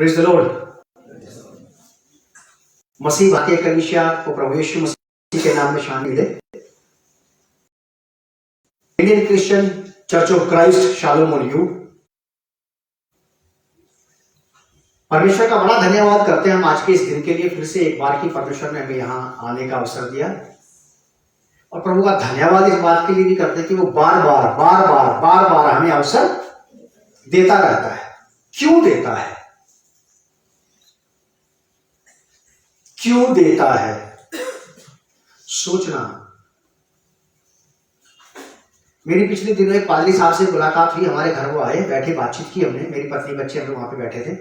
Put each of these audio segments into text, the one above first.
Praise the Lord. मसीह भारतीय कलीसिया को प्रभु यीशु मसीह के नाम में शामिल है। Indian Christian church of Christ shalom on you. परमेश्वर का बड़ा धन्यवाद करते हैं हम आज के इस दिन के लिए। फिर से एक बार की परमेश्वर ने हमें यहाँ आने का अवसर दिया और प्रभु का धन्यवाद इस बात के लिए भी करते हैं कि वो बार बार हमें अवसर देता रहता है। क्यों देता है? क्यों देता है? सोचना। मेरी पिछले दिनों एक पादरी साहब से मुलाकात हुई। हमारे घर वो आए, बैठे, बातचीत की हमने। मेरी पत्नी, बच्चे, हम लोग वहां पे बैठे थे।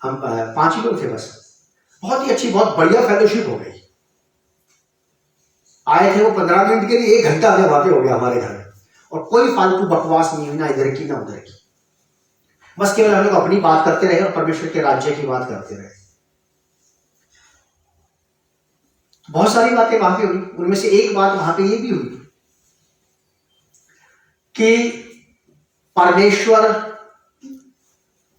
हम 5 ही लोग थे बस। बहुत ही अच्छी, बहुत बढ़िया फेलोशिप हो गई। आए थे वो 15 मिनट के लिए, 1 घंटा हमें वहां पे हो गया हमारे घर में, और कोई फालतू बकवास नहीं हुई, ना इधर की ना उधर की। बस केवल हम लोग अपनी बात करते रहे और परमेश्वर के राज्य की बात करते रहे। बहुत सारी बातें वहां पे हुई। उनमें से एक बात वहां पे ये भी हुई कि परमेश्वर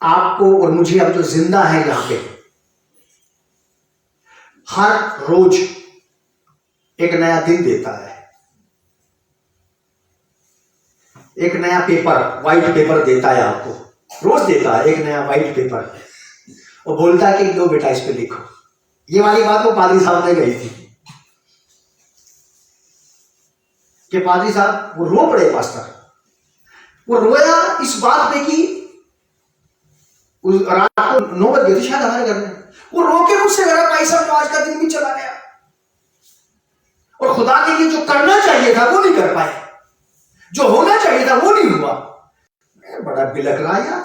आपको और मुझे, अब जो जिंदा है यहां पे, हर रोज एक नया दिन देता है। एक नया पेपर, व्हाइट पेपर देता है आपको। रोज देता है एक नया व्हाइट पेपर और बोलता है कि लो बेटा, इस पे लिखो। ये वाली बात वो पादरी साहब ने कही थी कि पादरी साहब वो रो पड़े। पास्टर वो रोया इस बात पे कि रात को 9 बज गए थे शायद हमारे घर में। वो रो के मुझसे मेरा पैसा तो आज का दिन भी चला गया और खुदा के लिए जो करना चाहिए था वो नहीं कर पाए, जो होना चाहिए था वो नहीं हुआ। बड़ा बिलक रहा यार।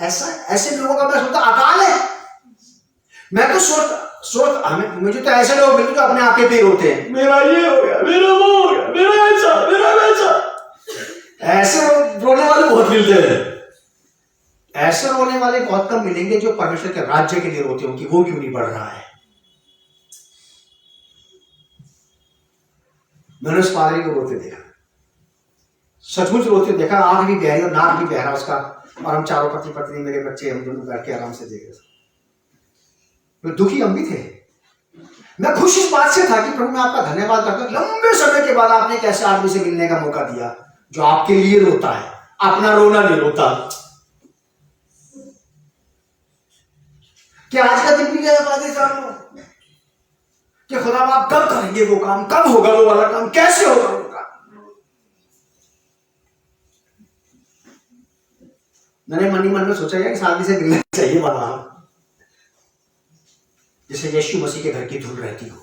ऐसा, ऐसे लोगों का मैं सोचता अकाल है। मैं तो सोच हमें, मुझे तो ऐसे लोग मिलते जो अपने आप के पैर होते हैं, मेरा ये हो गया, मेरा वो हो गया, मेरा ऐसा, मेरा वैसा। ऐसे रोने वाले बहुत मिलते हैं। ऐसे रोने वाले बहुत कम मिलेंगे जो परमेश्वर के राज्य के लिए रोते हो कि वो क्यों नहीं बढ़ रहा है। मैंने उस पादरी को रोते देखा, सचमुच रोते देखा। आंख भी बहरी और नाक भी बहरा उसका, और हम चारों पति पत्नी, मेरे बच्चे, हम दोनों बैठ के आराम से देख रहे थे। दुखी हम भी थे। मैं खुश इस बात से था कि प्रभु मैं आपका धन्यवाद करता हूं, लंबे समय के बाद आपने एक ऐसे आदमी से मिलने का मौका दिया जो आपके लिए रोता है, अपना रोना नहीं रोता। क्या आज का दिन भी गया पादरी साहब कि खुदा आप कब करेंगे वो काम, कब होगा वो वाला काम, कैसे होगा वो काम। मैंने मन ही मन में सोचा कि इस आदमी से मिलना चाहिए वाला, जिसे यीशु मसीह के घर की धूल रहती हो।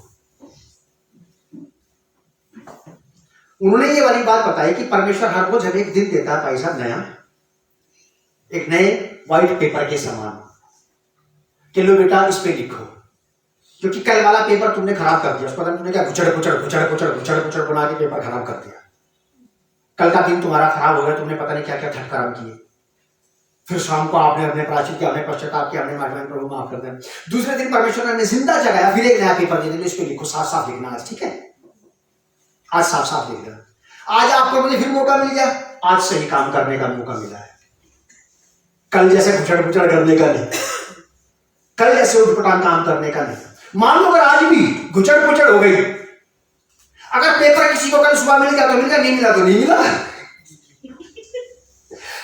उन्होंने ये वाली बात बताई कि परमेश्वर हर रोज हमें एक दिन देता है पैसा नया, एक नए व्हाइट पेपर के समान, कि लो बेटा इस पे लिखो, क्योंकि कल वाला पेपर तुमने खराब कर दिया। उसको तुमने क्या गुचड़ बना के पेपर खराब कर दिया। कल का दिन तुम्हारा खराब हो गया, तुमने पता नहीं क्या क्या ठटकाराम किए। फिर शाम को आपने अपने प्राचित किया, हमने पश्चाताप किया, हमने माफी, प्रभु माफ कर दें। दूसरे दिन परमेश्वर ने हमें जिंदा जगाया, फिर एक नया पेपर दे देंगे, इस पे लिखो, साफ साफ लिखना आज, ठीक है? आज साफ साफ लिखना। आज आपको मुझे फिर मौका मिल गया, आज सही काम करने का मौका मिला है। कल जैसे गुचड़ करने का नहीं, कल जैसे उठपटांग काम करने का नहीं। मान लो अगर आज भी गुचड़ हो गई, अगर पेपर किसी को कल सुबह मिल गया तो मिल गया, नहीं मिला तो नहीं मिला।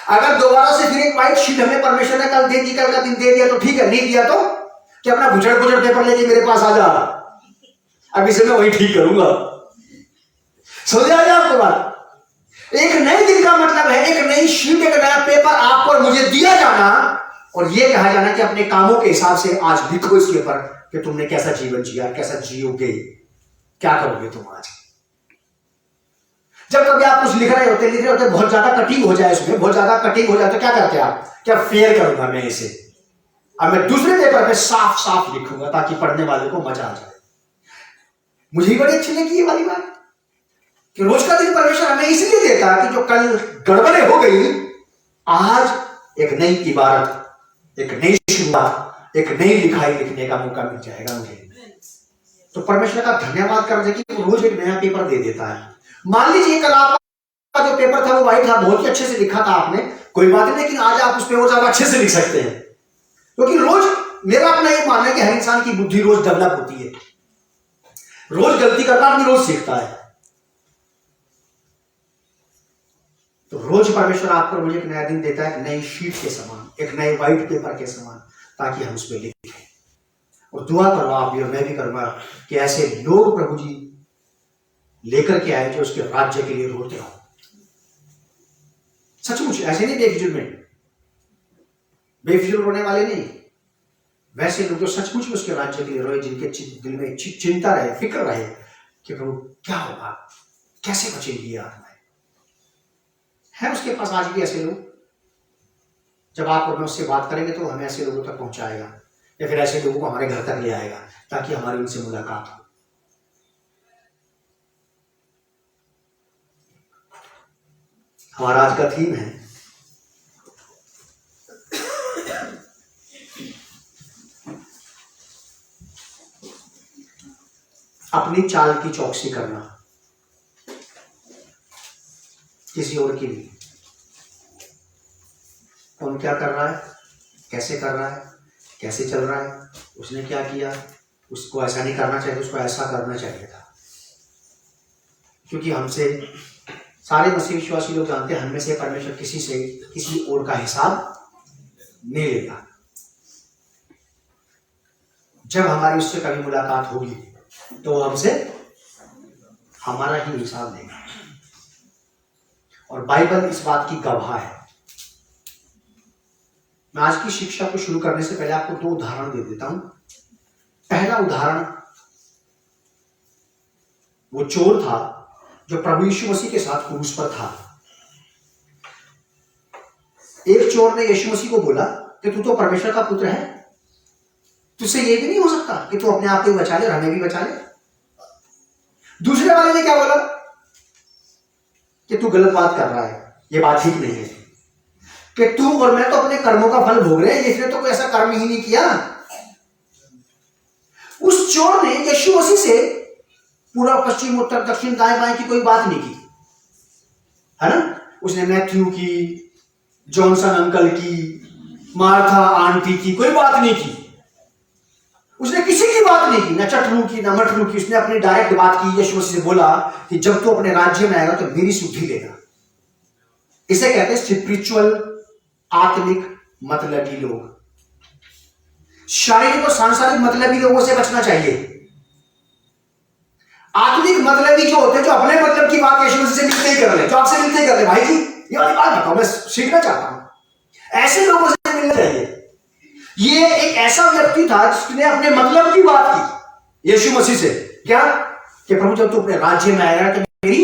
अगर दोबारा से फिर एक व्हाइट शीट हमें परमेश्वर ने कल दे दी, कल का दिन दे दिया तो ठीक है, नहीं दिया तो कि अपना गुचड़ पेपर लेके मेरे पास आ जा, अब इसे मैं वही ठीक करूंगा। समझ आ जाए आपको बात? एक नए दिन का मतलब है एक नई शीट, एक नया पेपर आपको और मुझे दिया जाना, और ये कहा जाना कि अपने कामों के हिसाब से आज लिखो इसके ऊपर कि तुमने कैसा जीवन जिया, कैसा जियोगे, क्या करोगे तुम आज। जब कभी आप कुछ लिख रहे होते बहुत ज्यादा कटिंग हो जाए, उसमें बहुत ज्यादा कटिंग हो जाए तो क्या करते हैं आप? क्या फेयर करूंगा मैं इसे, अब मैं दूसरे पेपर पे साफ साफ लिखूंगा ताकि पढ़ने वाले को मजा आ जाए। मुझे ही बड़ी अच्छी लगी ये वाली बात कि रोज का दिन परमेश्वर हमें इसलिए देता है कि जो कल गड़बड़े हो गई, आज एक नई इबारत, एक नई शुरुआत, एक नई लिखाई लिखने का मौका मिल जाएगा मुझे। तो परमेश्वर का धन्यवाद कर दे कि वो रोज एक नया पेपर दे देता है। मान लीजिए कल आपका जो पेपर था वो व्हाइट था, बहुत ही अच्छे से लिखा था आपने, कोई बात नहीं, लेकिन आज आप उस पर और ज्यादा अच्छे से लिख सकते हैं, क्योंकि रोज मेरा अपना ये मानना है कि हर इंसान की बुद्धि रोज डेवलप होती है, रोज गलती करता आदमी रोज सीखता है। तो रोज परमेश्वर आपको मुझे एक नया दिन देता है, एक नई शीट के समान, एक नए व्हाइट पेपर के समान, ताकि हम उस पर लिखें। और दुआ करो आप भी और मैं भी करूंगा कि ऐसे लोग प्रभु जी लेकर के आए जो उसके राज्य के लिए रोते हो। सचमुच ऐसे नहीं बेफिजुल रोने वाले नहीं, वैसे लोग जो सचमुच में उसके राज्य के लिए रोए, जिनके दिल में चिंता रहे, फिक्र रहे कि प्रभु क्या होगा, कैसे बचेंगी ये आत्माएं। है उसके पास आज भी ऐसे लोग। जब आप और मैं उससे बात करेंगे तो हमें ऐसे लोगों तक पहुंचाएगा, या फिर ऐसे लोगों को हमारे घर तक ले आएगा ताकि हमारी उनसे मुलाकात हो। हमारा आज का थीम है अपनी चाल की चौकसी करना, किसी और की नहीं। कौन क्या कर रहा है, कैसे कर रहा है, कैसे चल रहा है, उसने क्या किया, उसको ऐसा नहीं करना चाहिए, उसको ऐसा करना चाहिए था। क्योंकि हमसे सारे मसीह विश्वासी लोग जानते हैं, हमें से परमेश्वर किसी से किसी और का हिसाब नहीं लेता। जब हमारी उससे कभी मुलाकात होगी तो हमसे हमारा ही हिसाब देगा। और बाइबल इस बात की गवाह है। मैं आज की शिक्षा को शुरू करने से पहले आपको 2 उदाहरण दे देता हूं। पहला उदाहरण वो चोर था जो प्रभु यीशु मसीह के साथ क्रूस पर था। एक चोर ने यीशु मसीह को बोला कि तू तो परमेश्वर का पुत्र है, तुझसे ये भी नहीं हो सकता कि तू अपने आप को बचा ले और हमें भी बचा ले। दूसरे वाले ने क्या बोला कि तू गलत बात कर रहा है, ये बात ठीक नहीं है, कि तू और मैं तो अपने कर्मों का फल भोग रहे हैं, इसने तो कोई ऐसा कर्म ही नहीं किया। उस चोर ने यीशु मसीह से पूरा पश्चिम उत्तर दक्षिण दाएं बाएं की कोई बात नहीं की, है ना। उसने मैथ्यू की, जॉनसन अंकल की, मार्था आंटी की कोई बात नहीं की। उसने किसी की बात नहीं की, न चटरू की न मटरू की। उसने अपनी डायरेक्ट बात की। यीशु मसीह से बोला कि जब तू अपने राज्य में आएगा तो मेरी सुधि लेगा। इसे कहते हैं स्पिरिचुअल, आत्मिक मतलबी लोग। शारीरिक और सांसारिक मतलबी लोगों से बचना चाहिए। आत्मिक मतलबी जो होते हैं, जो अपने मतलब की बात यीशु मसीह से मिलते ही कर ले, जो आपसे मिलते ही कर ले, भाई जी ये वाली बात बताओ, मैं सीखना चाहता हूं। ऐसे लोगों से मिलना चाहिए। ये एक ऐसा व्यक्ति था जिसने अपने मतलब की बात की यीशु मसीह से, क्या कि प्रभु जब तू अपने राज्य में आएगा तो मेरी,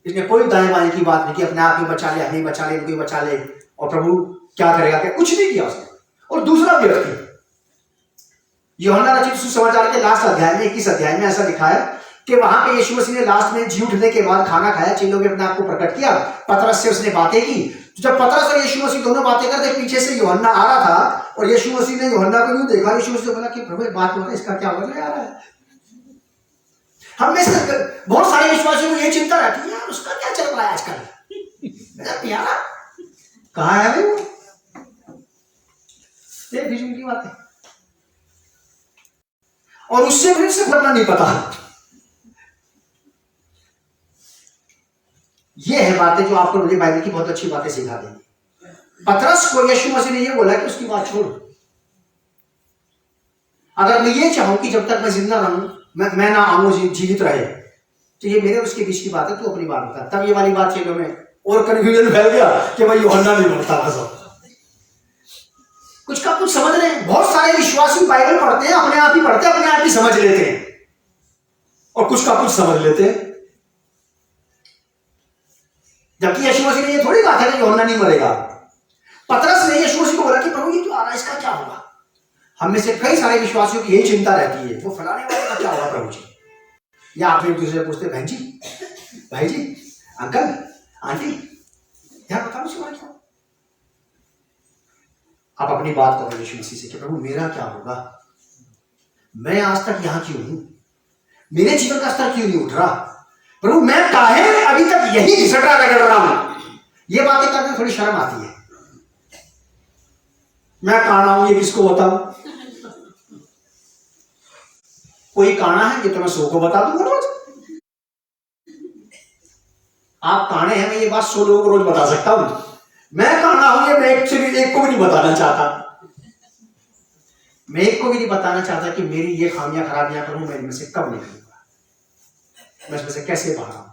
इसने कोई दाएं बाएं की बात नहीं की, अपने आप ही बचा ले, हमें बचा ले, कोई बचा ले, और प्रभु क्या करेगा, क्या कुछ नहीं किया उसने। और दूसरा व्यक्ति यूहन्ना रचित सुसमाचार के लास्ट अध्याय में 21 अध्याय में ऐसा लिखा है कि वहां पे यीशु मसीह ने लास्ट में जी उठने के बाद खाना खाया, चेलों ने अपने आप को प्रकट किया, पतरस से उसने बातें की। जब पतरस और यीशु मसीह दोनों बातें करते, पीछे से यूहन्ना आ रहा था और यीशु मसीह ने यूहन्ना को नहीं देखा। यीशु मसीह बोला कि प्रभु एक बात बता, इसका क्या मतलब आ रहा है। हम में से बहुत सारे विश्वासियों को ये चिंता रहती है, यार उसका क्या चल रहा है आजकल, यार कहाँ है वो, की बात है। और उससे फिर से फर्क नहीं पता। ये है बातें जो आपको मुझे बाइबल की बहुत अच्छी बातें सिखा देंगी। पतरस को यीशु मसीह ने ये बोला कि उसकी बात छोड़, अगर मैं ये चाहूं कि जब तक मैं जिंदा रहूं, मैं ना आऊं, जीवित रहे, तो ये मेरे उसके बीच की बात है, तू अपनी बात बता। तब ये वाली बात चेलों में और कन्फ्यूजन फैल गया कि भाई यूहन्ना नहीं बोलता था, सब कुछ का कुछ समझ रहे हैं। बहुत सारे विश्वासी बाइबल पढ़ते हैं, अपने आप ही पढ़ते हैं, अपने आप ही समझ लेते हैं, और कुछ का कुछ समझ लेते हैं। जबकि यीशु मसीह ने ये थोड़ी कहा था कि यूहन्ना नहीं मरेगा। पतरस ने यीशु मसीह को बोला कि प्रभु ये जो आ रहा है इसका क्या होगा। हम में से कई सारे विश्वासियों की यही चिंता रहती है, वो फलाने वाले का क्या होगा प्रभु जी। या आप एक दूसरे पूछते, बहन जी, भाई जी, अंकल, आंटी, यार बताओ उसके बारे में। आप अपनी बात करो यीशु मसीह से कि प्रभु मेरा क्या होगा, मैं आज तक यहां क्यों हूं, मेरे जीवन का स्तर क्यों नहीं उठ रहा, प्रभु मैं काहे अभी तक यही घिसट रहा हूं। ये बातें करने में थोड़ी शर्म आती है, मैं काना हूं ये किसको बताऊं? कोई काना है ये तो मैं 100 को बता दूंगा रोज। आप काने हैं, मैं ये बात 100 लोगों को रोज बता सकता हूं। मैं काना हूं ये मैं एक्चुअली एक को भी नहीं बताना चाहता। मैं एक को भी नहीं बताना चाहता कि मेरी ये खामियां खराबियां करूं, मैं इनमें से कब निकलूंगा, मैं इसमें से कैसे बाहर आऊं।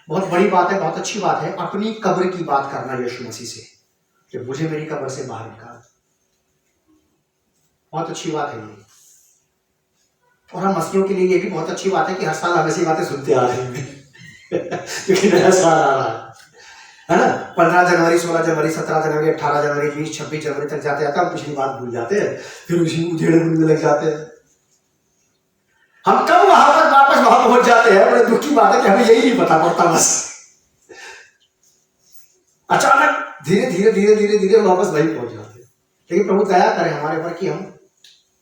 बहुत बड़ी बात है, बहुत अच्छी बात है अपनी कब्र की बात करना यीशु मसीह से, कि मुझे मेरी कब्र से बाहर निकाल। बहुत अच्छी बात है ये। और हम मसीहियों के लिए ये भी बहुत अच्छी बात है कि हर साल हम ऐसी बातें सुनते आ रहे हैं क्योंकि नया साल आ रहा है ना। 15 जनवरी, 16 जनवरी, 17 जनवरी, 18 जनवरी, 20, 26 जनवरी तक जाते जाते हम पिछली बात भूल जाते हैं, फिर उसी उधेड़ बुनने लग जाते हैं। हम कब वहां पर वापस वहां पहुंच जाते हैं, बड़े दुख की बात है कि हमें यही नहीं पता पड़ता। बस अचानक धीरे धीरे धीरे धीरे धीरे वापस वही पहुंच जाते हैं। लेकिन प्रभु दया करे हमारे ऊपर कि हम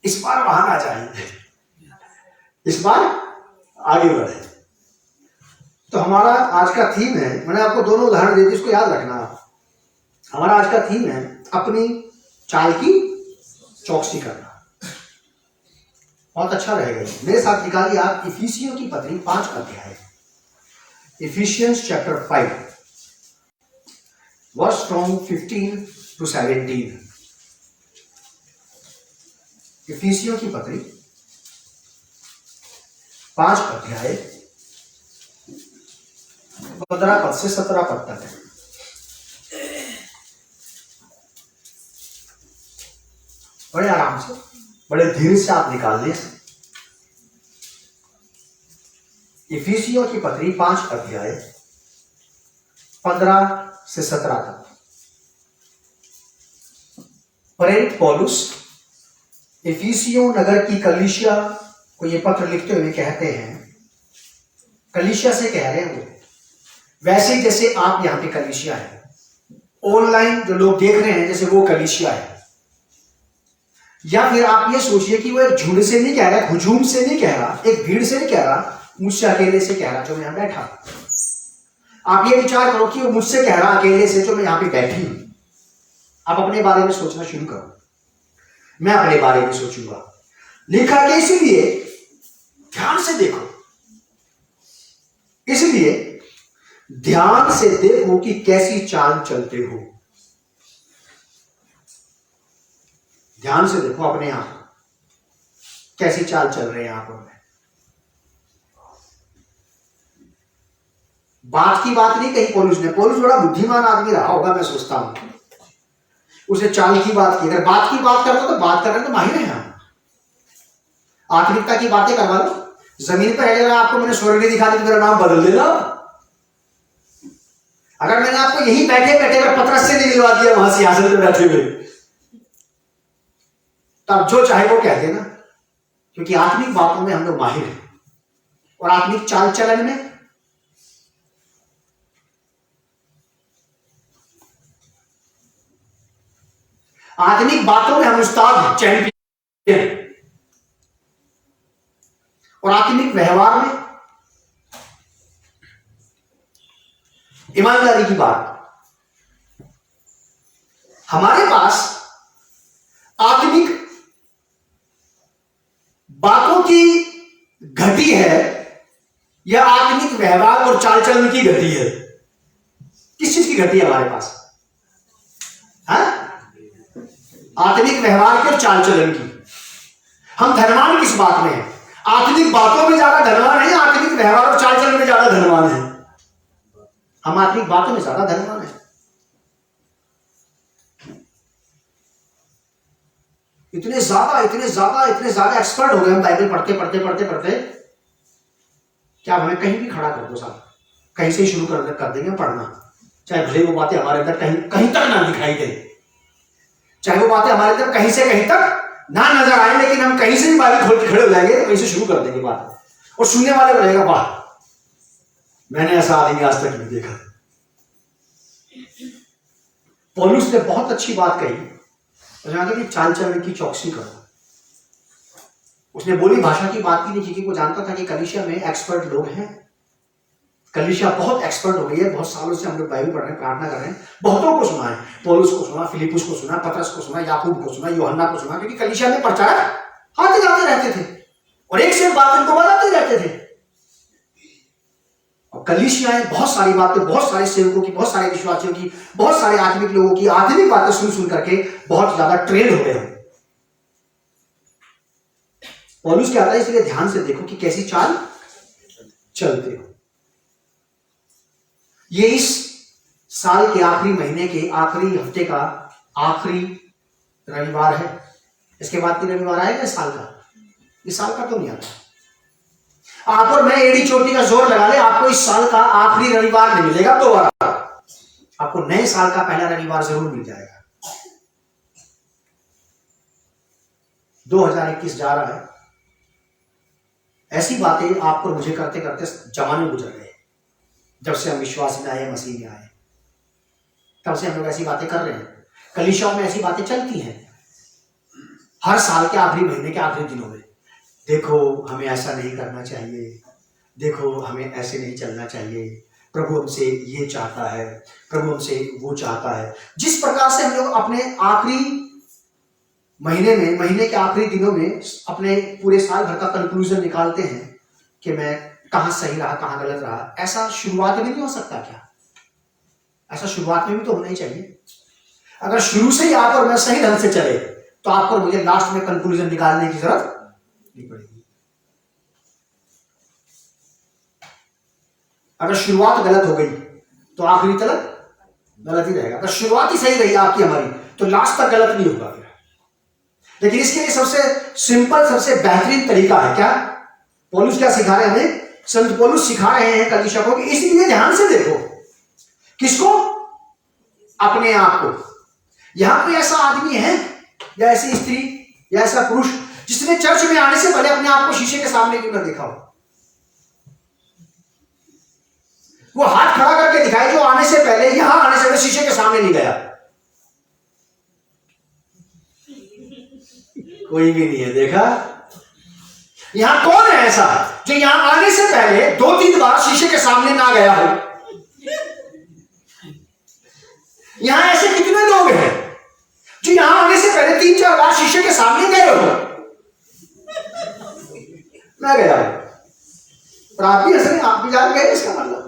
इस बार वहां ना जाएंगे, इस बार आगे बढ़े। तो हमारा आज का थीम है, मैंने आपको दोनों उदाहरण दे दिए, इसको याद रखना। हमारा आज का थीम है अपनी चाल की चौकसी करना। बहुत अच्छा रहेगा। मेरे साथ निकालिए आप इफिसियों की पत्री 5 अध्याय, Ephesians chapter 5 verse from 15 to 17। इफिसियों की पत्री 5 अध्याय 15 पद से 17 पद तक है। बड़े आराम से, बड़े धीरे से आप निकाल लें। इफिसियों की पत्री 5 अध्याय 15 से 17 तक। प्रेरित पौलुस इफिसियों नगर की कलीसिया को यह पत्र लिखते हुए कहते हैं, कलीसिया से कह रहे हैं वो, वैसे ही जैसे आप यहां पे कलीसिया है, ऑनलाइन जो लोग देख रहे हैं जैसे वो कलीसिया है। या फिर आप ये सोचिए कि वो एक झुंड से नहीं कह रहा, हुजूम से नहीं कह रहा, एक भीड़ से नहीं कह रहा, मुझसे अकेले से कह रहा जो मैं यहां बैठा। आप ये विचार करो कि वो मुझसे कह रहा अकेले से जो मैं यहां पे बैठी हूं। आप अपने बारे में सोचना शुरू करो, मैं अपने बारे में सोचूंगा। लिखा कि इसलिए ध्यान से देखो, इसलिए ध्यान से देखो कि कैसी चाल चलते हो। ध्यान से देखो अपने आप कैसी चाल चल रहे हैं आप में। बात की बात नहीं कही पौलुस ने, पौलुस बड़ा बुद्धिमान आदमी रहा होगा मैं सोचता हूं, उसने चाल की बात की। अगर बात की बात करता तो बात करने तो माहिर है हम। आत्मिकता की बातें करवा लो, जमीन पर अगर आपको मैंने स्वर्ग दिखा दी तो मेरा नाम बदल देना। अगर मैंने आपको यही बैठे बैठे मैं पतरस से नहीं मिलवा दिया वहां सिंहासन पे बैठे हुए, तब जो चाहे वो कह देना, क्योंकि आत्मिक बातों में हम लोग माहिर हैं। और आत्मिक चाल चलन में आत्मिक बातों में हम उस्ताद चैंपियन। और आत्मिक व्यवहार में ईमानदारी की बात, हमारे पास आत्मिक बातों की घटी है या आत्मिक व्यवहार और चाल चलन की घटी है? किस चीज की घटी है हमारे पास? आत्मिक व्यवहार की और चाल चलन की। हम धनवान किस बात में है? आत्मिक बातों में ज्यादा धनवान है, आत्मिक व्यवहार और चाल चलन में ज्यादा धनवान है? हम आत्मिक बातों में ज्यादा धनवान है। इतने ज्यादा एक्सपर्ट हो गए हम बाइबल पढ़ते पढ़ते पढ़ते पढ़ते, क्या हमें कहीं भी खड़ा कर दो साहब, कहीं से ही शुरू कर देंगे पढ़ना, चाहे भले वो बातें हमारे अंदर कहीं तक ना दिखाई दे, चाहे वो बातें हमारे अंदर कहीं से कहीं तक ना नजर आए, लेकिन हम कहीं से भी बाइबल खोल के खड़े हो जाएंगे तो कहीं से शुरू कर देंगे बात, और सुनने वाले बनेगा वाह मैंने ऐसा आदमी आज तक नहीं देखा। पौलुस ने बहुत अच्छी बात कही, कि चाल चलन की चौकसी करो। उसने बोली भाषा की बात की नहीं, क्योंकि वो जानता था कि कलीसिया में एक्सपर्ट लोग हैं, कलीसिया बहुत एक्सपर्ट हो गई है, बहुत सालों से हम लोग बाइबल पढ़ रहे हैं, प्रार्थना कर रहे हैं, बहुतों को सुना है, पौलुस को सुना, फिलिपुस को सुना, पतरस को सुना, याकूब को सुना, यूहन्ना को सुना, क्योंकि कलीसिया में प्रचार आते जाते रहते थे और एक से एक बात इनको बताते रहते थे। और कलीसियाएं बहुत सारी बातें, बहुत सारे सेवकों की, बहुत सारे विश्वासियों की, बहुत सारे आत्मिक लोगों की आत्मिक बातें सुन सुन करके बहुत ज्यादा ट्रेन हो गए हैं। पौलुस क्या आता है, इसलिए ध्यान से देखो कि कैसी चाल चलते हो। ये इस साल के आखिरी महीने के आखिरी हफ्ते का आखिरी रविवार है। इसके बाद की रविवार आएगा इस साल का? इस साल का तो नहीं आता। आप और मैं एड़ी चोटी का जोर लगा ले, आपको इस साल का आखिरी रविवार नहीं मिलेगा दोबारा, आपको नए साल का पहला रविवार जरूर मिल जाएगा। 2021 जा रहा है, ऐसी बातें आप और मुझे करते करते जमाने गुजर गए। जब से हम विश्वासी में आए, मसीह में आए, तब से हम लोग ऐसी बातें कर रहे हैं। कलीसियाओं में ऐसी बातें चलती हैं हर साल के आखिरी महीने के आखिरी दिनों में। देखो हमें ऐसा नहीं करना चाहिए, देखो हमें ऐसे नहीं चलना चाहिए, प्रभु हमसे ये चाहता है, प्रभु हमसे वो चाहता है। जिस प्रकार से हम लोग अपने आखिरी महीने में, महीने के आखिरी दिनों में अपने पूरे साल भर का कंक्लूजन निकालते हैं कि मैं कहां सही रहा, कहां गलत रहा, ऐसा शुरुआत में नहीं हो सकता क्या? ऐसा शुरुआत में भी तो होना ही चाहिए। अगर शुरू से ही आप और मैं सही ढंग से चले तो आपको और मुझे लास्ट में कंक्लूजन निकालने की जरूरत नहीं पड़ेगी। अगर शुरुआत गलत हो गई तो आखिरी तक गलत ही रहेगा। अगर शुरुआत ही सही रही आपकी हमारी तो लास्ट तक गलत नहीं होगा फिर। लेकिन इसके लिए सबसे सिंपल, सबसे बेहतरीन तरीका है क्या? पौलुस क्या सिखा रहे हैं हमें? संत पौलुस सिखा रहे हैं कलीसिया को कि इसलिए ध्यान से देखो। किसको? अपने आप को। यहां कोई ऐसा आदमी है या ऐसी स्त्री या ऐसा पुरुष जिसने चर्च में आने से पहले अपने आप को शीशे के सामने क्यों ना देखा हो? वो हाथ खड़ा करके दिखाए जो आने से पहले, यहां आने से पहले शीशे के सामने नहीं गया। कोई भी नहीं है। देखा? यहां कौन है ऐसा जो यहां आने से पहले 2-3 बार शीशे के सामने ना गया हो? यहां ऐसे कितने लोग हैं जो यहां आने से पहले 3-4 बार शीशे के सामने गए हो? मैं गया हूं, पर आप भी हंस रहे, आप भी जान गए। इसका मतलब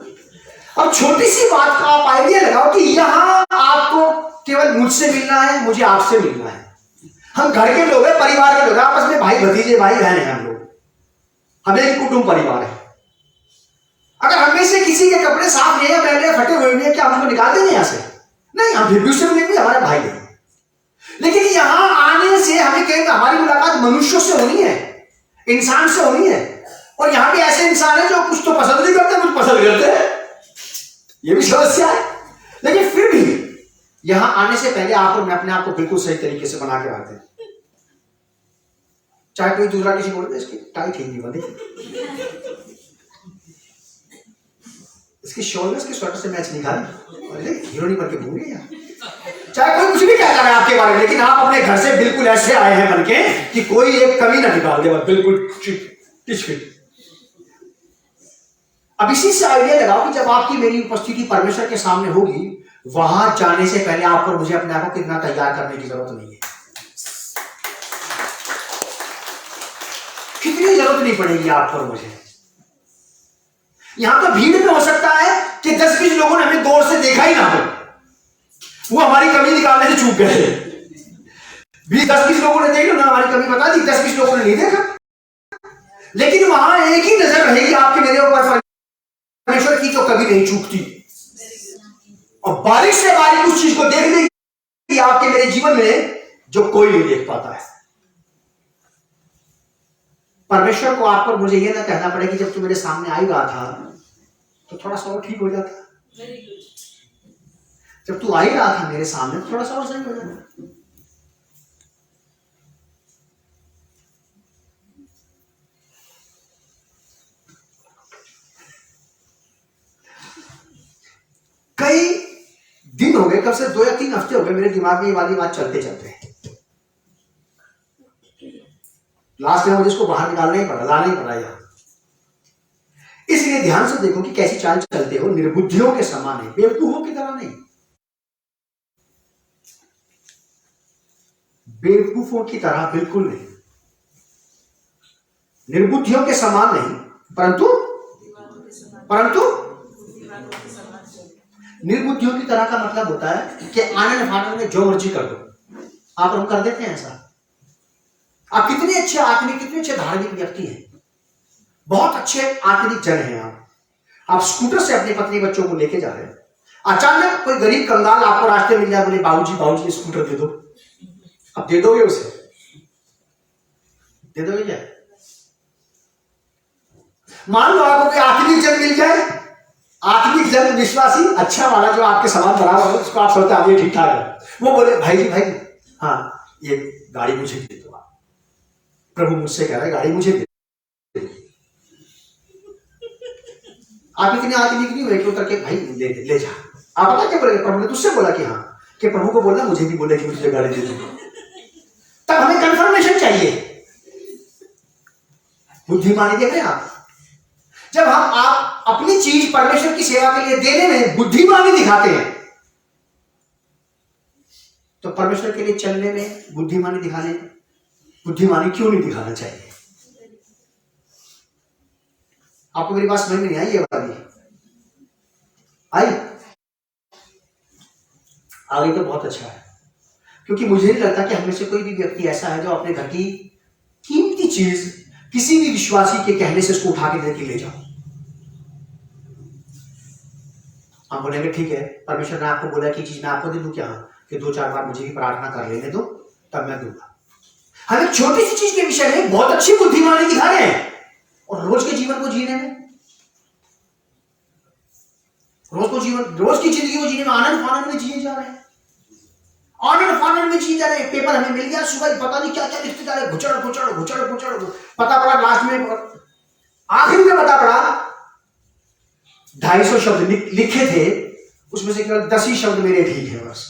अब छोटी सी बात का आप आइडिया लगाओ कि यहां आपको केवल मुझसे मिलना है, मुझे आपसे मिलना है। हम घर के लोग हैं, परिवार के लोग हैं, आपस में भाई भतीजे, भाई बहन है हम लोग, हम एक कुटुंब परिवार है। अगर हमें से किसी के कपड़े साफ नहीं है, मैले फटे हुए नहीं है, क्या हमको निकाल देंगे यहां से? नहीं, हम फिर भी उससे मिलेंगे, हमारे भाई है। लेकिन यहां आने से हमें कहेंगे हमारी मुलाकात मनुष्यों से होनी है, इंसान से होनी है। और यहां भी ऐसे इंसान है जो कुछ तो पसंद नहीं करते, कुछ पसंद करते हैं, ये भी समस्या है। लेकिन फिर भी यहां आने से पहले आप और मैं अपने आप को बिल्कुल सही तरीके से बना के आते हैं। चाहे कोई दूसरा किसी बोल दे इसकी टाई ठीक नहीं बंधी, इसकी शोल्डर्स के स्वेटर से मैच नहीं खा रही, हीरोनी बन के घूम रही है। चाहे कोई कुछ भी कहता है आपके बारे में, लेकिन आप अपने घर से बिल्कुल ऐसे आए हैं बन के कि कोई एक कमी ना निकाल दे, बिल्कुल टिच फिट। अब इसी से आइडिया लगाओ कि जब आपकी मेरी उपस्थिति परमेश्वर के सामने होगी, वहां जाने से पहले आपको मुझे अपने आप को कितना तैयार करने की जरूरत नहीं है। कितनी जरूरत नहीं पड़ेगी आपको और मुझे। यहां तो भीड़ में हो सकता है कि 10-20 लोगों ने हमें दौर से देखा ही ना हो, वो हमारी कमी निकालने से चूक गए। 10-20 लोगों ने देख लो ना, हमारी कमी बता दी, 10-20 लोगों ने नहीं देखा। लेकिन वहां एक ही नजर रहेगी आपके मेरे ऊपर, परमेश्वर की, जो कभी नहीं चूकती। और बारिश से बारिश उस चीज को देख देगी आपके मेरे जीवन में जो कोई नहीं देख पाता है। परमेश्वर को आप पर मुझे यह ना कहना पड़े कि जब तू मेरे सामने आई रहा था तो थोड़ा सा और ठीक हो जाता, जब तू आई रहा था मेरे सामने तो थोड़ा सा और सही हो जाता। कई दिन हो गए, कब से 2 या 3 हफ्ते हो गए, मेरे दिमाग में ये वाली बात चलते चलते हैं। लास्ट में मुझे इसको बाहर निकालना ही पड़ा, लाना ही पड़ा। यहां इसलिए ध्यान से देखो कि कैसी चाल चलते हो, निर्बुद्धियों के समान है, बेवकूफों की तरह नहीं। बेवकूफों की तरह बिल्कुल नहीं, निर्बुद्धियों के समान नहीं, परंतु निर्बुद्धियों की तरह का मतलब होता है कि आनंद फानंद में जो मर्जी कर दो। आप हम कर देते हैं ऐसा। आप कितने अच्छे आत्मिक, कितने अच्छे धार्मिक व्यक्ति हैं, बहुत अच्छे आत्मिक जन हैं आप स्कूटर से अपनी पत्नी बच्चों को लेके जा रहे हैं, अचानक कोई गरीब कंगाल आपको रास्ते मिल जाए, बोले बाबूजी स्कूटर दे दो, अब दे दोगे उसे? दे दोगे क्या? मान लो आपको कोई आत्मिक जन मिल जाए, आत्मिक जन विश्वासी अच्छा वाला जो आपके समान बराबर हो, उसको आप सोचते हैं ठीक ठाक है, वो बोले भाई जी हाँ ये गाड़ी मुझे दे दो, प्रभु मुझसे कह रहा है गाड़ी मुझे दे। आप इतने आत्मिक नहीं हुए कि उतर के भाई ले जा। आप पता क्या बोले? प्रभु ने तुझसे बोला कि हाँ, कि प्रभु को बोलना मुझे भी बोले कि मुझे गाड़ी दे दो। तब हमें कंफर्मेशन चाहिए। बुद्धिमानी देख रहे हैं आप? जब आप अपनी चीज परमेश्वर की सेवा के लिए देने में बुद्धिमानी दिखाते हैं, तो परमेश्वर के लिए चलने में बुद्धिमानी क्यों नहीं दिखाना चाहिए? आपको मेरी बात समझ में नहीं आई? ये वाली आई? आ गई तो बहुत अच्छा है, क्योंकि मुझे नहीं लगता कि हमें से कोई भी व्यक्ति ऐसा है जो अपने घर की कीमती चीज किसी भी विश्वासी के कहने से उसको उठा के लेके ले जाओ। हम बोलेंगे ठीक है, परमेश्वर ने आपको बोला कि चीज मैं आपको दे दूं क्या? कि 2-4 बार मुझे भी प्रार्थना कर लेने दो, तब मैं दूंगा। हम एक छोटी सी चीज के विषय में बहुत अच्छी बुद्धिमानी दिखा रहे हैं, और रोज के जीवन को जीने में, रोज की जिंदगी को जीने में आनंद फानंद में जिए जा रहे हैं, आनंद फानंद में जिए जा रहे हैं। पेपर हमें मिल गया, सुबह पता नहीं क्या क्या लिखते जा रहे, घुचड़ पता पड़ा लास्ट में, आखिर में पता पड़ा 250 शब्द लिखे थे, उसमें से केवल 10 ही शब्द मेरे ठीक है बस।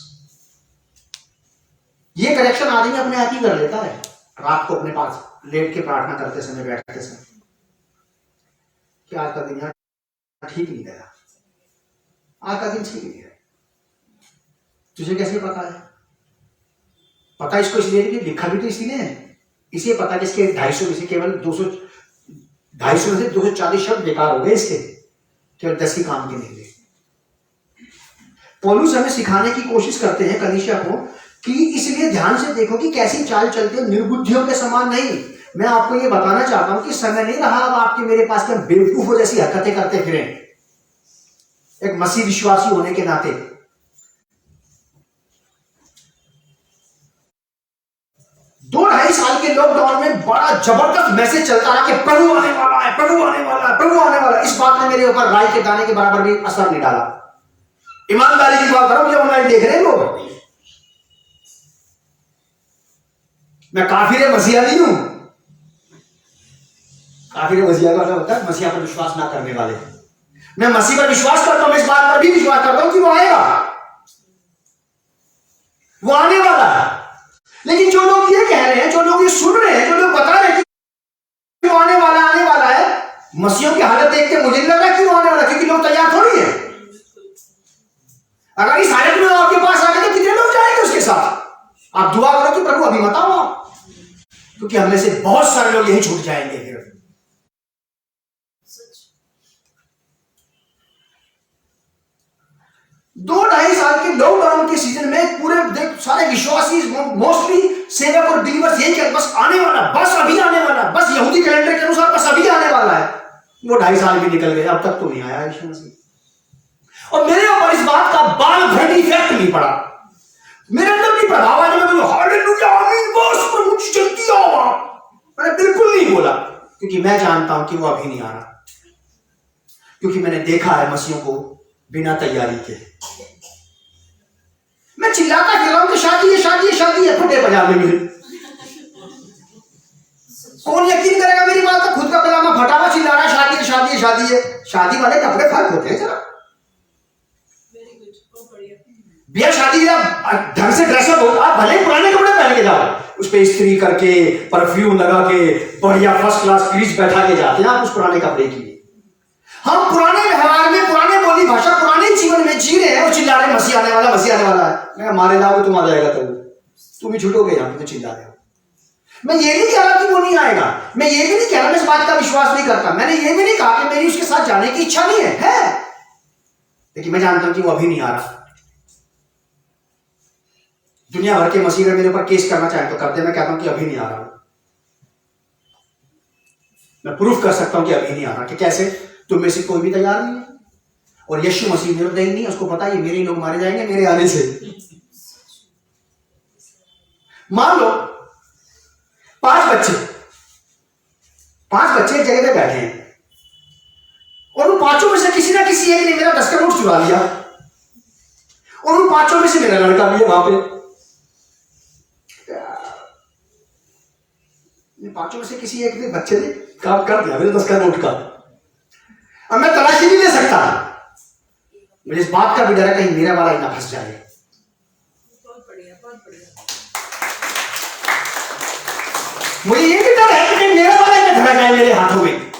ये करेक्शन आदमी अपने आप ही कर लेता है रात को अपने पास लेट के प्रार्थना करते समय, बैठते समय, कि आज का दिन यार ठीक नहीं गया, आज का दिन ठीक नहीं गया। तुझे कैसे पता है? पता इसको इसलिए कि लिखा भी तो इसीलिए है, इसे पता कि इसके 250 में से केवल 250 में से 240 शब्द बेकार हो गए, इसके केवल 10 ही काम के निकले। पौलुस हमें सिखाने की कोशिश करते हैं कलीसिया को कि इसलिए ध्यान से देखो कि कैसी चाल चलते हो, निर्बुद्धियों के समान नहीं। मैं आपको ये बताना चाहता हूं कि समय नहीं रहा अब आपके मेरे पास कि बेवकूफों जैसी हरकतें करते फिरें। एक मसीह विश्वासी होने के नाते 2-2.5 साल के लॉकडाउन में बड़ा जबरदस्त मैसेज चलता रहा कि प्रभु आने वाला है, प्रभु आने वाला है, प्रभु आने वाला है। इस बात ने मेरे ऊपर राई के दाने के बराबर भी असर नहीं डाला। ईमानदारी की बात करो, मुझे ऑनलाइन देख रहे हैं लोग, मैं काफिर मसीहा नहीं हूं। काफिर मसीहा का मतलब होता है मसीहा पर विश्वास ना करने वाले। मैं मसीह पर विश्वास करता हूं, मैं इस बात पर भी विश्वास करता हूं कि वो आएगा, वो आने वाला है। लेकिन जो लोग ये कह रहे हैं, जो लोग ये सुन रहे हैं, जो लोग बता रहे हैं कि वो आने वाला है, मसीहों की हालत देख के मुझे नहीं लग रहा कि वो आने वाला, क्योंकि लोग तैयार थोड़ी है। अगर इस हालत में आपके पास आ गए तो कितने लोग जाएंगे उसके साथ? आप दुआ करो कि प्रभु अभी मत आओ, क्योंकि हमने से बहुत सारे लोग यही छूट जाएंगे। फिर 2-2.5 साल के लॉकडाउन के सीजन में पूरे सारे विश्वासी मोस्टली सेवक और बिलीवर्स यही कहते बस आने वाला, बस अभी आने वाला, बस यहूदी कैलेंडर के अनुसार बस अभी आने वाला है। वो 2.5 साल भी निकल गए, अब तक तो नहीं आया यीशु मसीह। और मेरे ऊपर इस बात का बाल भर इफेक्ट नहीं पड़ा, मेरे अंदर नहीं प्रभाव आया। मैं बोला हालेलुया आमीन, बस प्रभु जी जल्दी आओ। मैंने बिल्कुल नहीं बोला, क्योंकि मैं जानता हूं कि वो अभी नहीं आ रहा, क्योंकि मैंने देखा है मसीहों को बिना तैयारी के। मैं चिल्लाता फिर रहा हूं कि शादी है, शादी है, शादी है, फटे पजामे में। कौन यकीन करेगा मेरी बात का? खुद का पजामा फटा हुआ चिल्ला रहा है शादी है, शादी है, शादी है। शादी वाले कपड़े फर्क होते हैं जरा। बिया शादी ढंग से ड्रेसअप हो, आप भले पुराने कपड़े पहन के जाओ, उस पर इस्त्री करके परफ्यूम लगा के बढ़िया फर्स्ट क्लास क्रीज बैठा के जाते हैं आप उस पुराने कपड़े की। हम पुराने व्यवहार में, पुराने बोली भाषा, पुराने जीवन में जी रहे हैं और चिल्ला रहे मसीह आने वाला, मसीह आने वाला है। मैं मारे लाओगे तुम आ जाएगा, तब तुम ही छूटोगे यहाँ पे तो चिल्ला रहे हो। मैं ये नहीं कह रहा कि वो नहीं आएगा, मैं ये भी नहीं कह रहा मैं इस बात का विश्वास नहीं करता, मैंने ये भी नहीं कहा कि मेरी उसके साथ जाने की इच्छा नहीं है, लेकिन मैं जानता हूं कि वो अभी नहीं आ रहा। दुनिया भर के मसीह अगर मेरे ऊपर केस करना चाहे तो कर दे, मैं कहता हूं कि अभी नहीं आ रहा। मैं प्रूफ कर सकता हूं कि अभी नहीं आ रहा। कि कैसे? तुम में से कोई भी तैयार नहीं है, और यीशु मसीह निर्दयी नहीं है, उसको पता है मेरे ही लोग मारे जाएंगे मेरे आने से। मान लो 5 बच्चे एक जगह पे बैठे हैं और उन 5 में से किसी ना किसी एक ने मेरा 10 का नोट चुरा लिया, और उन 5 में से मेरा लड़का भी है वहां पे। 5 में से किसी एक ने, बच्चे ने काम कर दिया मेरे 10 का नोट का। अब मैं तलाशी नहीं ले सकता, मुझे इस बात का भी डर है कहीं मेरा वाला ही ना फंस जाए। बहुत बढ़िया, बहुत बढ़िया। मुझे ये भी डर है कि कहीं मेरा वाला ही ना धरा जाए मेरे हाथों में,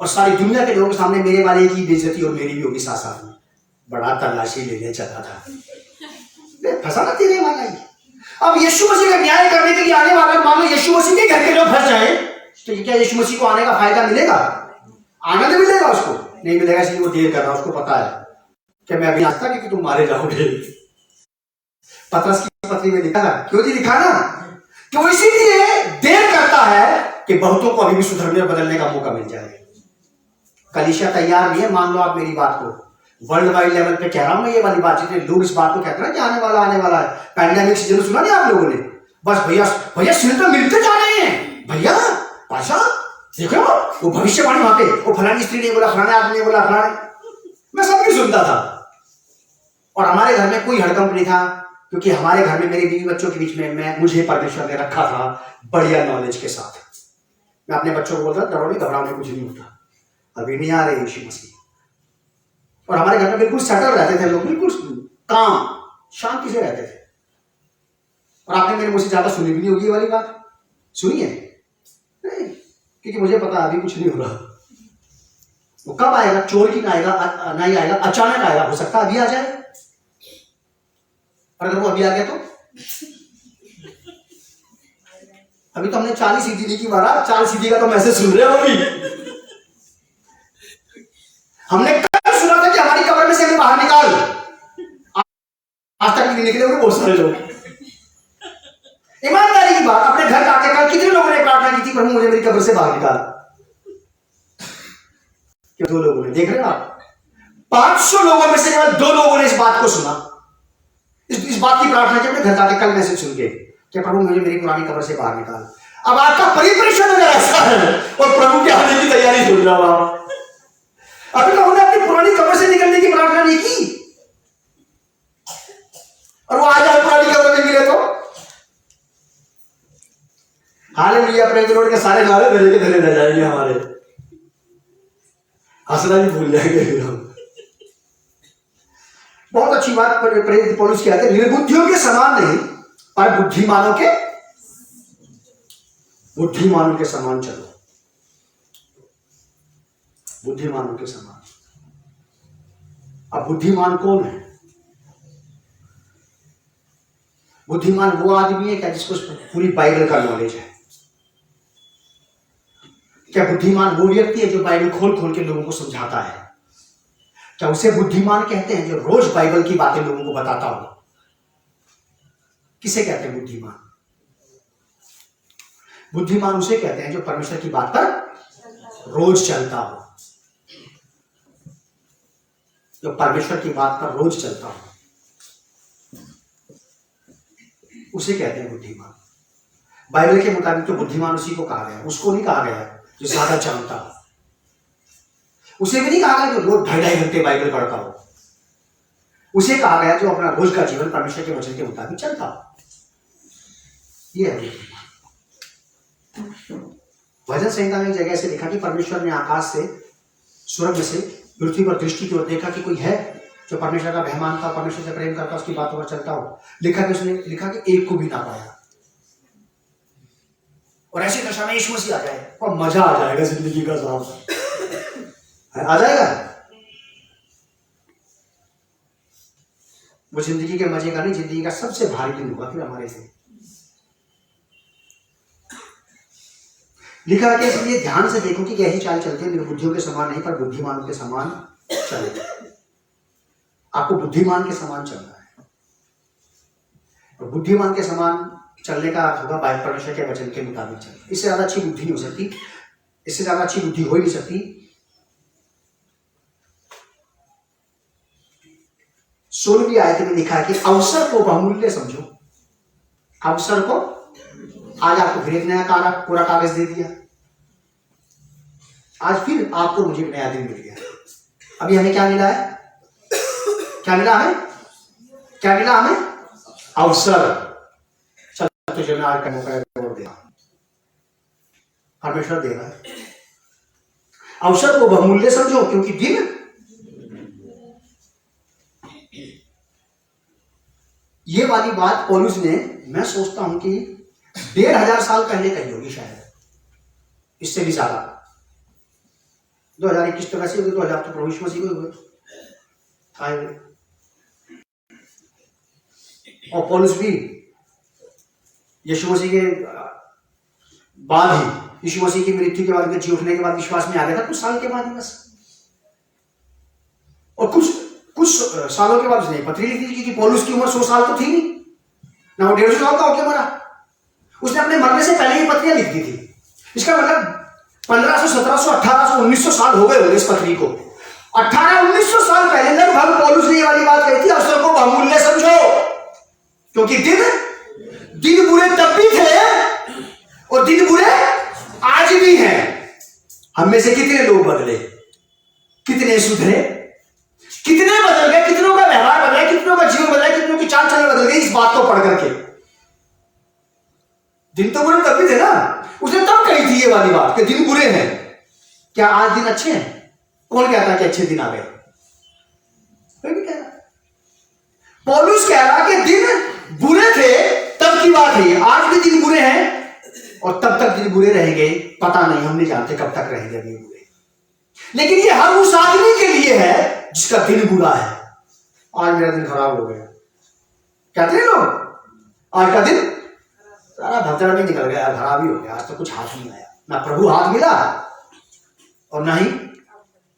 और सारी दुनिया के लोगों के सामने मेरे वाले की बेइज्जती और मेरी भी होगी साथ साथ में। बड़ा तलाशी लेने चला था, फंसा ना तेरे वाला ही। अब यीशु मसीह का न्याय करने के लिए आने वाला, मान लो यीशु मसीह के घर के लोग फंस जाए, तो क्या यीशु मसीह को आने का फायदा मिलेगा? आनंद मिलेगा उसको? नहीं मिलेगा, इसलिए वो देर कर रहा है। उसको पता है कि मैं अभी आता कि तुम मारे जाओगे। पतरस की पत्री में लिखा, क्यों जी लिखा ना, कि वो इसीलिए देर करता है कि बहुतों को अभी भी सुधरने और बदलने का मौका मिल जाए। कलीसिया तैयार नहीं है, मान लो आप मेरी बात को। वर्ल्ड वाइड लेवल पे कह रहा हूं मैं ये वाली बात, जितने लोग इस बात को कहते हैं कि आने वाला है। पैंडेमिक सीजन सुना नहीं आप लोगों ने? बस भैया सिर तो मिलते जा रहे हैं, भैया पाशा देखो वो भविष्यवाणी वहां पे, वो फलानी स्त्री ने बोला, फलाने आदमी ने बोला, फलाने। मैं सब कुछ सुनता था, और हमारे घर में कोई हड़कंप नहीं था, क्योंकि हमारे घर में मेरे बीवी बच्चों के बीच में मुझे परमेश्वर ने रखा था बढ़िया नॉलेज के साथ। मैं अपने बच्चों को बोलता डरो नहीं, घबराने कुछ नहीं होता, अभी नहीं आ रहे यीशु मसीह। और हमारे घर में बिल्कुल सेटल रहते थे लोग, बिल्कुल काम शांति से रहते थे। और आपने मेरे मुझे से ज्यादा सुनी भी नहीं होगी ये वाली बात, सुनी है नहीं, क्योंकि मुझे पता अभी कुछ नहीं हो रहा। वो कब आएगा? चोर की नहीं आएगा, अचानक आएगा। हो सकता है अभी आ जाए, और अगर वो अभी आ गया तो अभी तो हमने 40 सीधी की मारा, 40 सीधी का तो मैसेज सुन रहे हो अभी। हमने कल सुना था कि हमारी कब्र में से हमें बाहर निकाल, आज तक नहीं निकले हुए बहुत सारे लोग। ईमानदारी की बात, अपने घर आके कल कितने लोगों ने प्रार्थना की थी, प्रभु मुझे मेरी कब्र से बाहर निकाल? क्यों? 2 लोगों ने। देख रहे हैं आप, 500 लोगों में से केवल 2 लोगों ने इस बात को सुना, इस बात की प्रार्थना की अपने घर जाके कल मैसेज सुन के कि प्रभु मुझे मेरी पुरानी कब्र से बाहर निकाल। अब आपका परिप्रेक्षण अगर ऐसा है और प्रभु के आने की तैयारी सुन रहा हूं आप, अभी तो उन्होंने अपनी पुरानी कब्र से निकलने की प्रार्थना नहीं की, और वो आज पुरानी कब्र में मिले तो हालेलुया, प्रेज़ द लॉर्ड के सारे नारे धरे के धरे रह जाएंगे हमारे, हंसना भी भूल जाएंगे फिर हम। बहुत अच्छी बात प्रेरित पौलुस कहते हैं, निर्बुद्धियों के समान नहीं पर बुद्धिमानों के समान चलो, बुद्धिमानों के समान। अब बुद्धिमान कौन है? बुद्धिमान वो आदमी है क्या जिसको पूरी बाइबल का नॉलेज है? क्या बुद्धिमान वो व्यक्ति है जो बाइबल खोल खोल के लोगों को समझाता है? क्या उसे बुद्धिमान कहते हैं जो रोज बाइबल की बातें लोगों को बताता हो? किसे कहते हैं बुद्धिमान? बुद्धिमान उसे कहते हैं जो परमेश्वर की बात पर रोज चलता हो, जो परमेश्वर की बात पर रोज चलता हो, उसे कहते हैं बुद्धिमान। बाइबल के मुताबिक तो बुद्धिमान उसी को कहा गया, उसको नहीं कहा गया जो ज्यादा जानता हो, उसे भी नहीं कहा गया जो रोज 2.5 घंटे बाइबल पढ़ता हो, उसे कहा गया जो अपना रोज का जीवन परमेश्वर के वचन के मुताबिक चलता हो। यह है बुद्धिमान। भजन संहिता में एक जगह से लिखा कि परमेश्वर ने आकाश से, स्वर्ग में से पृथ्वी पर दृष्टि की ओर देखा कि कोई है जो परमेश्वर का भय मानता, परमेश्वर से प्रेम करता, उसकी बातों पर चलता हो। उसने लिखा कि एक को भी ना पाया। और ऐसी दशा में यीशु मसीह आ जाए और मजा आ जाएगा जिंदगी का साहब। आ जाएगा। वो जिंदगी के मजे का नहीं, जिंदगी का सबसे भारी दिन होगा फिर हमारे से। लिखा है कि इसलिए ध्यान से देखो कि यही चाल चलते हैं, निर्बुद्धियों के समान नहीं पर बुद्धिमानों के समान चले। आपको बुद्धिमान के समान चलना है, और बुद्धिमान के समान चलने का अर्थ होगा बाइक परमेश्वर के वचन के मुताबिक चलना। इससे ज्यादा अच्छी बुद्धि नहीं हो सकती, इससे ज्यादा अच्छी बुद्धि हो ही नहीं सकती। 16वीं आयत में लिखा है कि अवसर को बहुमूल्य समझो। अवसर को, आज आपको फिर एक नया पूरा कागज दे दिया, आज फिर आपको मुझे नया दिन मिल गया। अभी हमें क्या मिला है? क्या मिला हमें? क्या मिला हमें? अवसर। चल तुझे मैं आज का मौका दे, परमेश्वर दे रहा है। अवसर को बहुमूल्य समझो क्योंकि दिन, ये वाली बात पौलुस ने, मैं सोचता हूं कि 1500 साल पहले कही होगी शायद, इससे भी ज्यादा। 2021 तो वैसे 2000 तो प्रभु यीशु मसीह को हुए आए। और पौलुस भी यीशु मसीह के बाद ही, यीशु मसीह की मृत्यु के बाद, जी उठने के बाद विश्वास में आ गया था, कुछ साल के बाद ही बस। और कुछ सालों के बाद उसने पत्री लिखी थी, क्योंकि पौलुस की उम्र 100 साल तो थी नहीं ना, वो 150 साल का होकर मरा। उसने अपने मरने से पहले ही पत्रियां लिख दी थी। इसका मतलब 1500, 1700, 1800, 1900 साल हो गए होंगे इस पत्री को। 1800-1900 साल पहले लगभग पौलुस ने ये वाली बात कही थी, अवसर को बहुमूल्य समझो क्योंकि दिन बुरे तब भी थे और दिन बुरे आज भी हैं। हम में से कितने लोग बदले, कितने सुधरे, कितने बदल गए, कितनों का व्यवहार बदला, कितनों का जीवन बदला, कितनों की चाल चलन बदल गई इस बात को पढ़ करके। दिन तो बुरे तब भी थे ना, उसने तब कही थी ये वाली बात कि दिन बुरे हैं। क्या आज दिन अच्छे हैं? कौन कहता है कि अच्छे दिन आ गए? कोई भी कह रहा। पौलुस कह रहा कि दिन बुरे थे तब की बात है, आज भी दिन बुरे हैं और तब तक दिन बुरे रहेंगे, पता नहीं, हम नहीं जानते कब तक रहेंगे दिन बुरे। लेकिन ये हर उस आदमी के लिए है जिसका दिन बुरा है। आज मेरा दिन खराब हो गया, कहते हैं लोग, आज का दिन सारा भगदड़ में निकल गया, खराब ही हो गया, आज तो कुछ हाथ नहीं आया, ना प्रभु हाथ मिला और ना ही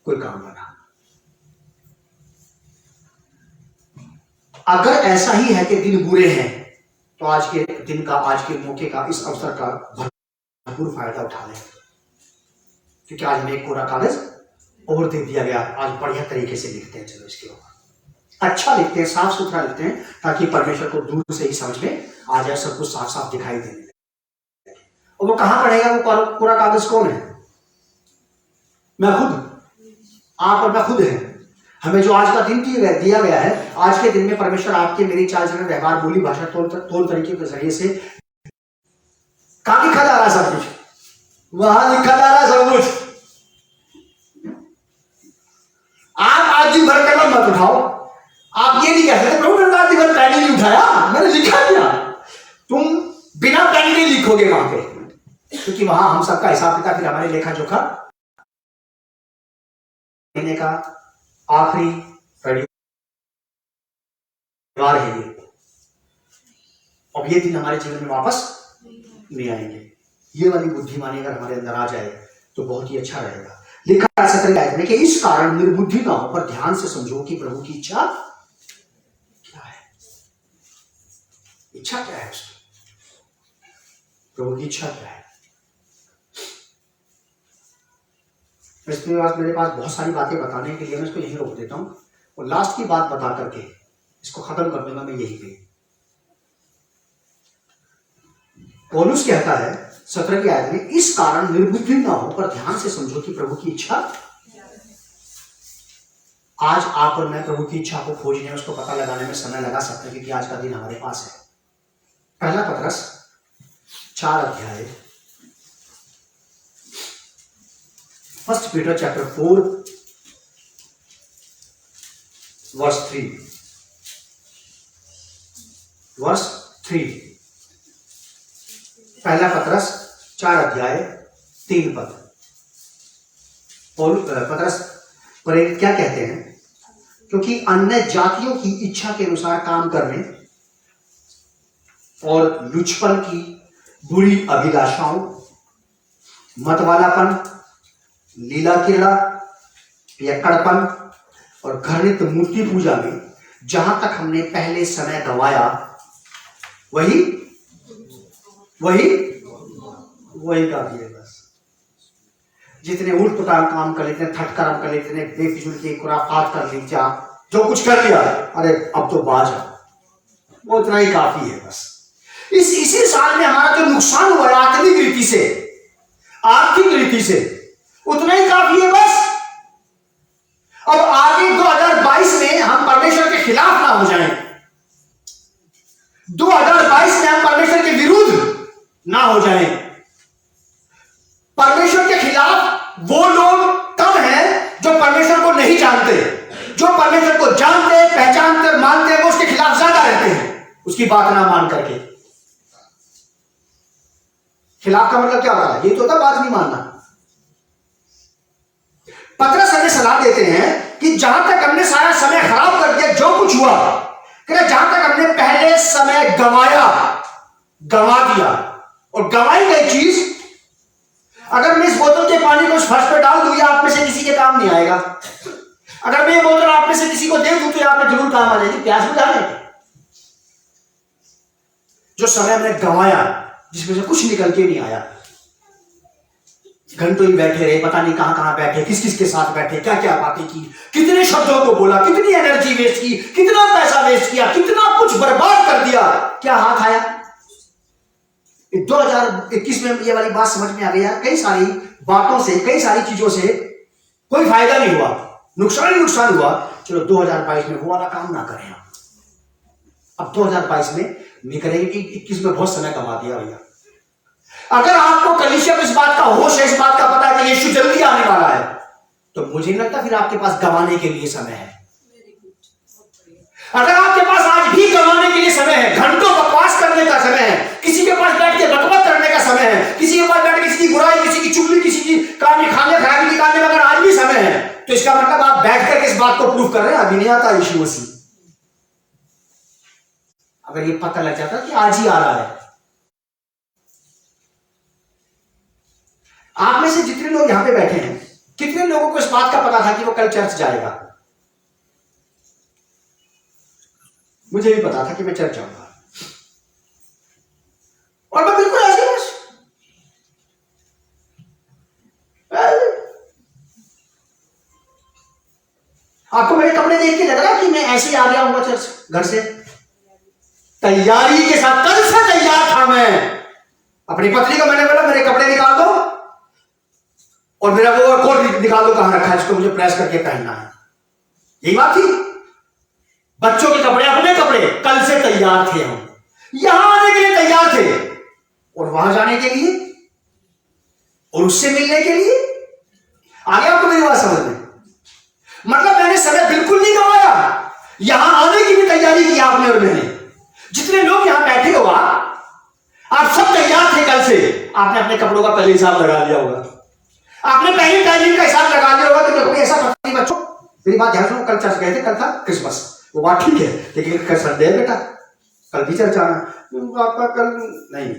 कोई काम बना। अगर ऐसा ही है कि दिन बुरे हैं तो आज के दिन का, आज के मौके का, इस अवसर का भरपूर फायदा उठा लें, क्योंकि आज हमें एक कोरा कागज और दे दिया गया। आज बढ़िया तरीके से लिखते हैं, चलो इसके ऊपर अच्छा लिखते हैं, साफ सुथरा लिखते हैं, ताकि परमेश्वर को दूर से ही समझ में आ जाए, सब कुछ साफ साफ दिखाई देने लगे। और वो कहां पढ़ेगा? वो पूरा कागज कौन है? मैं खुद, आप और मैं खुद है। हमें जो आज का दिन दिया गया है, आज के दिन में परमेश्वर आपके मेरी चाल चलन, व्यवहार, बोली, भाषा, तौर तरीके के जरिए से कहां लिखा जा रहा है? सब कुछ वहां लिखा जा रहा है, सब कुछ। आप आज दिन भर कलम मत उठाओ, आप ये नहीं कह सकते प्रभु मैंने आज दिन भर पेन नहीं उठाया, मैंने लिखा क्या? तुम बिना पेन के लिखोगे वहां पे, क्योंकि वहां हम सबका हिसाब किताब, फिर हमारे लेखा जोखा महीने का आखिरी रविवार है ये। अब ये दिन हमारे जीवन में वापस नहीं आएंगे। ये वाली बुद्धिमानी अगर हमारे अंदर आ जाए तो बहुत ही अच्छा रहेगा। लिखा है 17 आयत में कि इस कारण निर्बुद्धि ना हो पर ध्यान से समझो कि प्रभु की इच्छा क्या है। इच्छा क्या है उसकी? प्रभु की इच्छा क्या है? मेरे पास बहुत सारी बातें बताने के लिए, मैं इसको यहीं रोक देता हूं और लास्ट की बात बता करके इसको खत्म कर दूंगा मैं यहीं पे। पौलुस कहता है 17 की आयत में, इस कारण निर्बुद्धि ना हो पर ध्यान से समझो कि प्रभु की इच्छा। आज आप और मैं प्रभु की इच्छा को खोजने, उसको पता लगाने में समय लगा सकते हैं, क्योंकि आज का दिन हमारे पास है। पहला पत्रस 4 अध्याय, 1 पीटर चैप्टर 4 वर्स 3। पहला पत्रस 4 अध्याय 3 पद। पत्रस प्रेरित क्या कहते हैं? क्योंकि अन्य जातियों की इच्छा के अनुसार काम करने और लुचपन की बुरी अभिलाषाओं, मतवालापन, लीला क्रीड़ा, पियक्कड़पन और घृणित मूर्ति पूजा में जहां तक हमने पहले समय गंवाया, वही वही वही काफी है। बस जितने उल्ट पुटान काम कर लेते, थटकर्म कर लेते, बेफिजूल के खुराफात कर ली, क्या जो कुछ कर लिया, अरे अब तो बाज है, वो इतना ही काफी है। बस इसी साल में हमारा जो नुकसान हुआ है आर्थिक रीति से उतना ही काफी है। बस अब आगे 2022 में हम परमेश्वर के खिलाफ ना हो जाएं, 2022 में हम परमेश्वर के विरुद्ध ना हो जाएं। परमेश्वर के खिलाफ वो लोग कब हैं जो परमेश्वर को नहीं जानते। जो परमेश्वर को जानते, पहचानते, मानते हैं, वो उसके खिलाफ ज्यादा रहते हैं, उसकी बात ना मान करके। खिलाफ का मतलब क्या होता है? ये तो होता बात नहीं मानना। पतरस हमें सलाह देते हैं कि जहां तक हमने सारा समय खराब कर दिया, जो कुछ हुआ, जहां तक हमने पहले समय गंवा दिया, और गंवाई गई चीज अगर मैं इस बोतल के पानी को उस फर्श पर डाल दूं, या आप में से किसी के काम नहीं आएगा। अगर मैं ये बोतल आप में से किसी को दे दूं तो आप में जरूर काम आ जाएगी, प्यास बुझाने। जो समय हमने गंवाया, जिसमें से कुछ निकल के नहीं आया, घंटों ही बैठे रहे, पता नहीं कहां कहां बैठे, किस किस के साथ बैठे, क्या क्या बातें की, कितने शब्दों को बोला, कितनी एनर्जी वेस्ट की, कितना पैसा वेस्ट किया, कितना कुछ बर्बाद कर दिया, क्या हाथ आया? 2021 में ये वाली बात समझ में आ गई यार, कई सारी बातों से, कई सारी चीजों से कोई फायदा नहीं हुआ, नुकसान ही नुकसान हुआ। चलो 2022 में वो वाला काम ना करें। अब 2022 में नहीं करेंगे कि 21 में बहुत समय कमा दिया भैया। अगर आपको कलीसिया को इस बात का होश है, इस बात का पता है कि यीशु जल्दी आने वाला है, तो मुझे नहीं लगता फिर आपके पास गंवाने के लिए समय है। अगर आपके पास आज भी गंवाने के लिए समय है, घंटों बकवास करने का समय है, किसी के पास बैठ के बकवास करने का समय है, किसी के पास बैठ के किसी की बुराई, किसी की चुगली, किसी की कहानी खाने खराबी निकालने का अगर आज भी समय है, तो इसका मतलब आप बैठ कर इस बात को प्रूव कर रहे हैं अभी नहीं आता यीशु मसीह। अगर ये पता लग जाता कि आज ही आ रहा है। आप में से जितने लोग यहां पे बैठे हैं, कितने लोगों को इस बात का पता था कि वो कल चर्च जाएगा? मुझे भी पता था कि मैं चर्च जाऊंगा, और मैं बिल्कुल ऐसे ही आपको मेरे कपड़े देख के लग रहा है कि मैं ऐसे ही आ गया हूँ चर्च घर से? तैयारी के साथ, कल से तैयार था मैं। अपनी पत्नी को मैंने बोला मेरे कपड़े निकाल दो और मेरा वो कोट निकाल दो, कहां रखा है इसको, मुझे प्रेस करके पहनना है। यही बात थी। बच्चों के कपड़े, अपने कपड़े, कल से तैयार थे हम, यहां आने के लिए तैयार थे, और वहां जाने के लिए और उससे मिलने के लिए। आगे आपको मेरी बात समझ में? मतलब मैंने समय बिल्कुल नहीं गंवाया, यहां आने की भी तैयारी की आपने और मैंने। जितने लोग यहां बैठे हो आप सब तैयार थे कल से। आपने अपने कपड़ों का पहले हिसाब लगा लिया होगा, आपने पहले टाइमिंग का हिसाब लगा लिया होगा कि कोई ऐसा पता नहीं। बच्चों मेरी बात ध्यान सुनो, कल चर्च गए थे, कल था क्रिसमस, वो बात ठीक है, लेकिन कल संडे है बेटा, कल भी चर्च आना। आपका कल नहीं,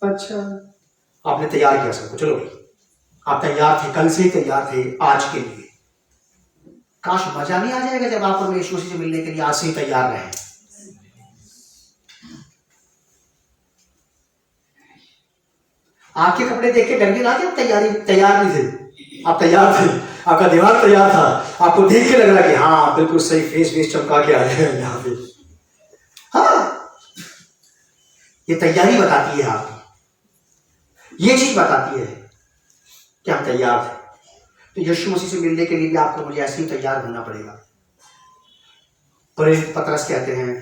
अच्छा आपने तैयार किया सबको, चलो आप तैयार थे, कल से ही तैयार थे आज के लिए। काश मजा नहीं आ जाएगा जब आप यीशु मसीह से मिलने के लिए आज से ही तैयार रहे। आपके कपड़े देख के डर नहीं रहा कि आप तैयार नहीं थे, आप तैयार थे, आपका दिमाग तैयार था, आपको देख के लग रहा कि हाँ बिल्कुल सही फेस वेस चमका के आए हैं यहाँ पे। हाँ, ये तैयारी बताती है आपकी, ये चीज बताती है कि हम तैयार थे। तो यीशु मसीह से मिलने के लिए भी आपको मुझे ऐसे ही तैयार होना पड़ेगा। प्रेरित पतरस कहते हैं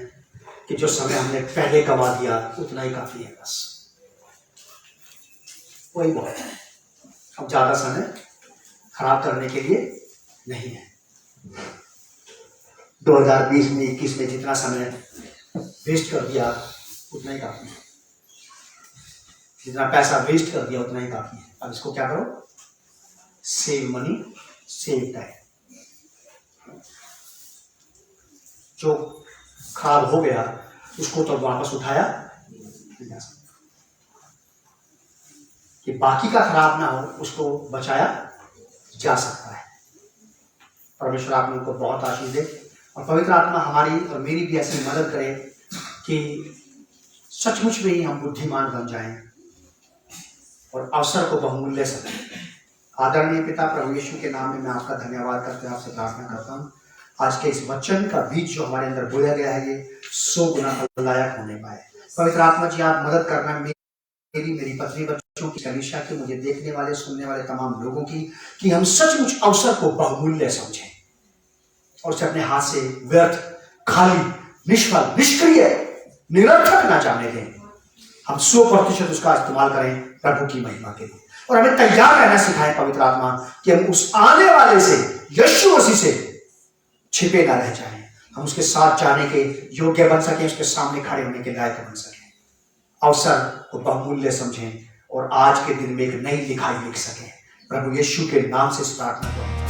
कि जो समय हमने पहले गंवा दिया उतना ही काफी है, बस वही बहुत है। अब ज्यादा समय खराब करने के लिए नहीं है। 2020 में 21 में जितना समय वेस्ट कर दिया उतना ही काफी है, जितना पैसा वेस्ट कर दिया उतना ही काफी है। अब इसको क्या करो? Save money save time. जो खराब हो गया उसको तो वापस उठाया नहीं जा सकता, कि बाकी का खराब ना हो उसको बचाया जा सकता है। परमेश्वर आप लोगों को बहुत आशीष दे और पवित्र आत्मा हमारी और मेरी भी ऐसी मदद करे कि सचमुच में ही हम बुद्धिमान बन जाएं और अवसर को बहुमूल्य समझें। आदरणीय पिता प्रभु यीशु के नाम में मैं आपका धन्यवाद करते हुए आपसे प्रार्थना करता हूँ, आज के इस वचन का बीज जो हमारे अंदर बोया गया है ये 100 गुना लायक होने पाए। पवित्र आत्मा जी आप मदद करना मेरी पत्नी बच्चों की, कलीसिया की, मुझे देखने वाले सुनने वाले तमाम लोगों की, कि हम सचमुच अवसर को बहुमूल्य समझें और उसे अपने हाथ से व्यर्थ, खाली, निष्फल, निष्क्रिय, निरर्थक ना जाने दें। हम 100% उसका इस्तेमाल करें प्रभु की महिमा के लिए और हमें तैयार रहना सिखाएं पवित्र आत्मा कि हम उस आने वाले से, यीशु मसीह से छिपे ना रह जाएं, हम उसके साथ जाने के योग्य बन सकें, उसके सामने खड़े होने के लायक बन सकें, अवसर को बहुमूल्य समझें और आज के दिन में एक नई लिखाई लिख सकें। प्रभु यीशु के नाम से इस प्रार्थना को